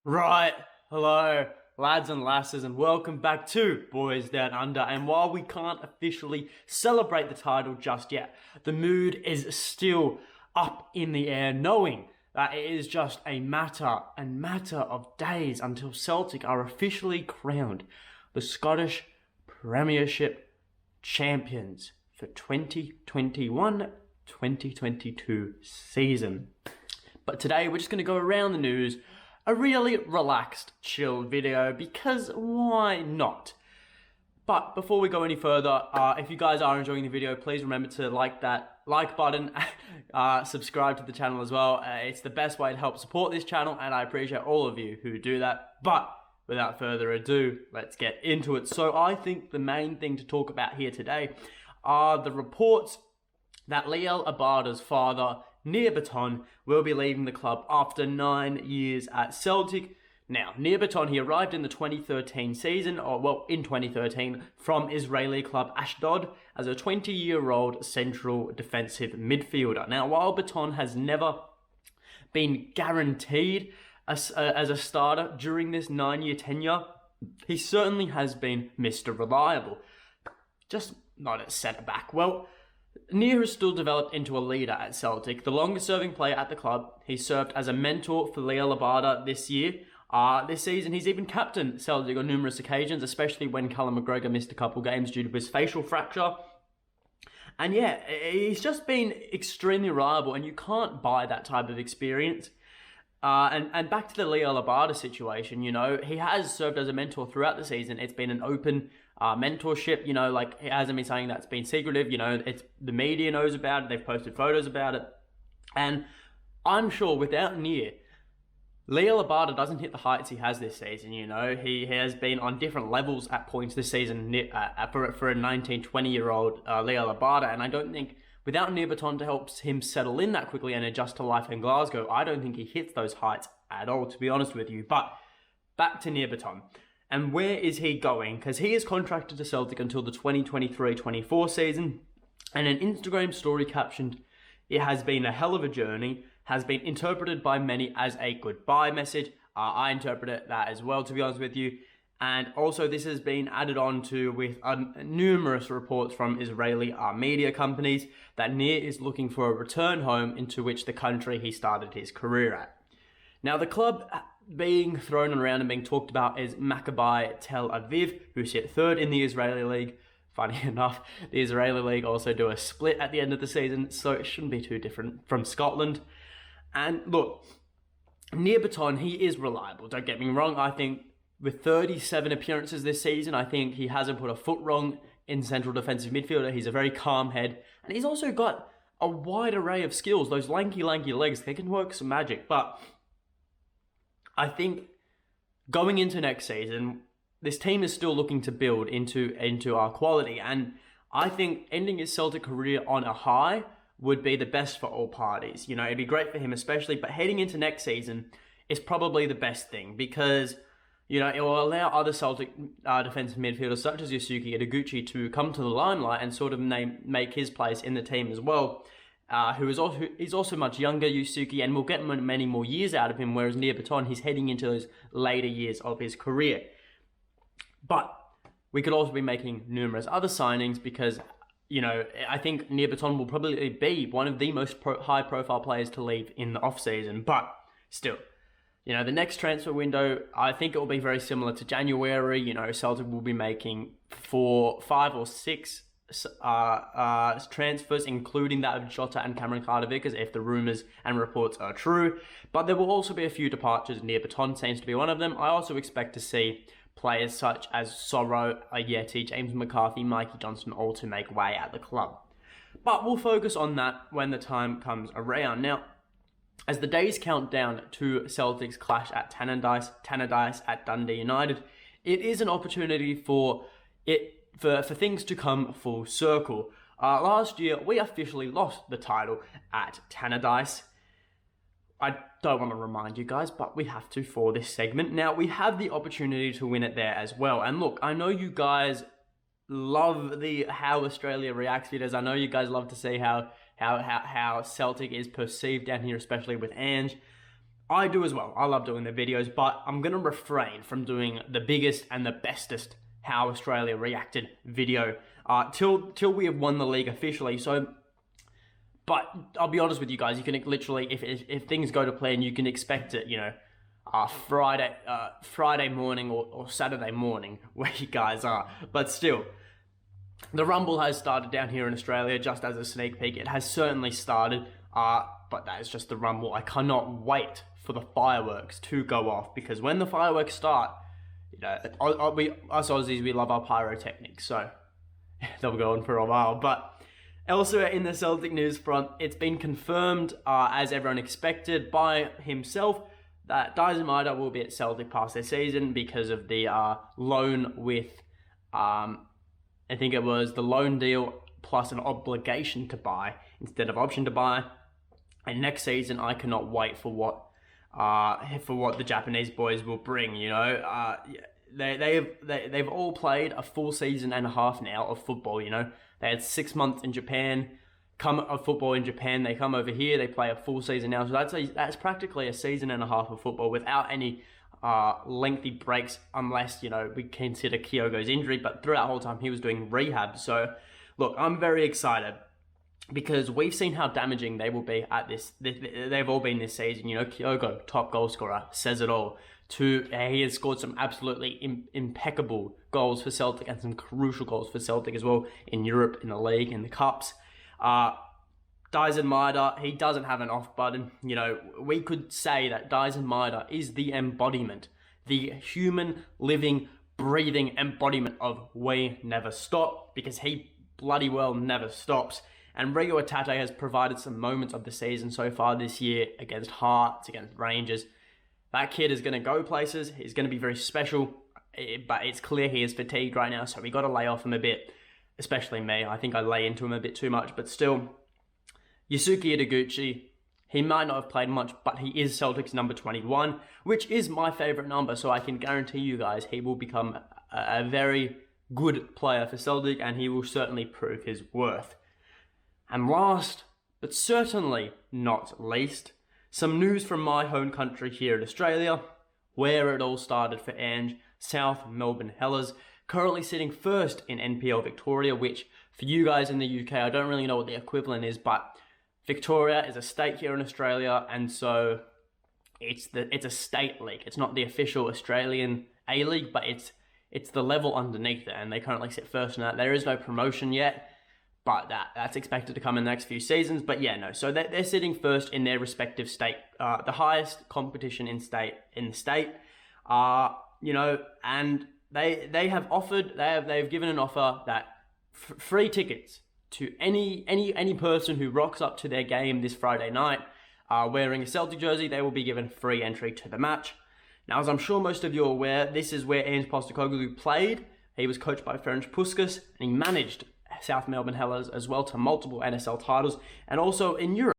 Right, hello, lads and lasses, and welcome back to Boys Down Under. And while we can't officially celebrate the title just yet, the mood is still up in the air, knowing that it is just a matter of days until Celtic are officially crowned the Scottish Premiership champions for 2021-2022 season. But today we're just going to go around the news, a really relaxed, chilled video, because why not? But before we go any further, if you guys are enjoying the video, please remember to like that like button, subscribe to the channel as well. It's the best way to help support this channel, and I appreciate all of you who do that. But without further ado, let's get into it. So I think the main thing to talk about here today are the reports that Liel Abada's father, Neerbaton, will be leaving the club after 9 years at Celtic. Now, Neerbaton, he arrived in the 2013 season, in 2013, from Israeli club Ashdod as a 20-year-old central defensive midfielder. Now, while Baton has never been guaranteed as a starter during this 9-year tenure, he certainly has been Mr. Reliable. Just not at centre-back. Well, Neer has still developed into a leader at Celtic, the longest-serving player at the club. He served as a mentor for Liel Abada this year. This season, he's even captained Celtic on numerous occasions, especially when Callum McGregor missed a couple games due to his facial fracture. And yeah, he's just been extremely reliable, and you can't buy that type of experience. And back to the Liel Abada situation, you know, he has served as a mentor throughout the season. It's been an open mentorship, you know, like, he hasn't been saying that's been secretive, you know, it's the media knows about it, they've posted photos about it. And I'm sure without Neer, Liel Abada doesn't hit the heights he has this season, you know. He has been on different levels at points this season for a 19, 20-year-old Liel Abada, and I don't think, without Neerbaton to help him settle in that quickly and adjust to life in Glasgow, I don't think he hits those heights at all, to be honest with you. But back to Neerbaton. And where is he going? Because he is contracted to Celtic until the 2023-24 season. And an Instagram story captioned, "It has been a hell of a journey," has been interpreted by many as a goodbye message. I interpret that as well, to be honest with you. And also this has been added on to with numerous reports from Israeli media companies that Neer is looking for a return home into which the country he started his career at. Now, the club being thrown around and being talked about is Maccabi Tel Aviv, who sit third in the Israeli league. Funny enough, the Israeli league also do a split at the end of the season, so it shouldn't be too different from Scotland. And look, Neerbaton, he is reliable, don't get me wrong. I think with 37 appearances this season, I think he hasn't put a foot wrong in central defensive midfielder. He's a very calm head, and he's also got a wide array of skills. Those lanky legs, they can work some magic. But I think going into next season, this team is still looking to build into our quality, and I think ending his Celtic career on a high would be the best for all parties. You know, it'd be great for him especially, but heading into next season is probably the best thing, because, you know, it will allow other Celtic defensive midfielders such as Yusuke Ideguchi to come to the limelight and sort of make his place in the team as well. He's also much younger, Yusuke, and we'll get many more years out of him, whereas Neerbaton, he's heading into those later years of his career. But we could also be making numerous other signings because, you know, I think Neerbaton will probably be one of the most high-profile players to leave in the off-season. But still, you know, the next transfer window, I think it will be very similar to January. You know, Celtic will be making 5 or 6 transfers, including that of Jota and Cameron Carter-Vickers, if the rumours and reports are true. But there will also be a few departures. Neerbaton seems to be one of them. I also expect to see players such as Sorrow, Ayeti, James McCarthy, Mikey Johnson, all to make way at the club. But we'll focus on that when the time comes around. Now, as the days count down to Celtic's clash at Tannadice at Dundee United, it is an opportunity for things to come full circle. Last year, we officially lost the title at Tannadice. I don't want to remind you guys, but we have to for this segment. Now, we have the opportunity to win it there as well. And look, I know you guys love how Australia reacts videos. I know you guys love to see how Celtic is perceived down here, especially with Ange. I do as well. I love doing the videos, but I'm going to refrain from doing the biggest and the bestest How Australia Reacted video till we have won the league officially. So, but I'll be honest with you guys, you can literally, if things go to plan, you can expect it, you know, Friday morning or Saturday morning where you guys are. But still, the Rumble has started down here in Australia, just as a sneak peek. It has certainly started, but that is just the Rumble. I cannot wait for the fireworks to go off, because when the fireworks start, you know, us Aussies, we love our pyrotechnics, so they'll go on for a while. But elsewhere in the Celtic news front, it's been confirmed, as everyone expected, by himself, that Dyson Maeda will be at Celtic past their season because of the loan with, I think it was the loan deal plus an obligation to buy instead of option to buy. And next season, I cannot wait for what the Japanese boys will bring. You know, they've all played a full season and a half now of football. You know, they had 6 months in Japan, of football in Japan. They come over here, they play a full season now. So that's practically a season and a half of football without any lengthy breaks, unless, you know, we consider Kyogo's injury. But throughout the whole time, he was doing rehab. So look, I'm very excited, because we've seen how damaging they will be at this. They've all been this season. You know, Kyogo, top goal scorer, says it all. He has scored some absolutely impeccable goals for Celtic, and some crucial goals for Celtic as well in Europe, in the league, in the cups. Dyson Maeda, he doesn't have an off button. You know, we could say that Dyson Maeda is the embodiment, the human, living, breathing embodiment of we never stop, because he bloody well never stops. And Rio Atate has provided some moments of the season so far this year against Hearts, against Rangers. That kid is going to go places. He's going to be very special, but it's clear he is fatigued right now, so we got to lay off him a bit, especially me. I think I lay into him a bit too much, but still, Yusuke Ideguchi, he might not have played much, but he is Celtic's number 21, which is my favourite number, so I can guarantee you guys he will become a very good player for Celtic, and he will certainly prove his worth. And last, but certainly not least, some news from my home country here in Australia, where it all started for Ange, South Melbourne Hellers, currently sitting first in NPL Victoria, which for you guys in the UK, I don't really know what the equivalent is, but Victoria is a state here in Australia, and so it's a state league. It's not the official Australian A-League, but it's the level underneath it, and they currently sit first in that. There is no promotion yet, but that's expected to come in the next few seasons. But yeah, no. So they're sitting first in their respective state, the highest competition in the state. You know, and they have offered, they've given an offer that free tickets to any person who rocks up to their game this Friday night wearing a Celtic jersey. They will be given free entry to the match. Now, as I'm sure most of you are aware, this is where Ange Postecoglou played. He was coached by Ferenc Puskas, and he managed South Melbourne Hellers as well to multiple NSL titles, and also in Europe.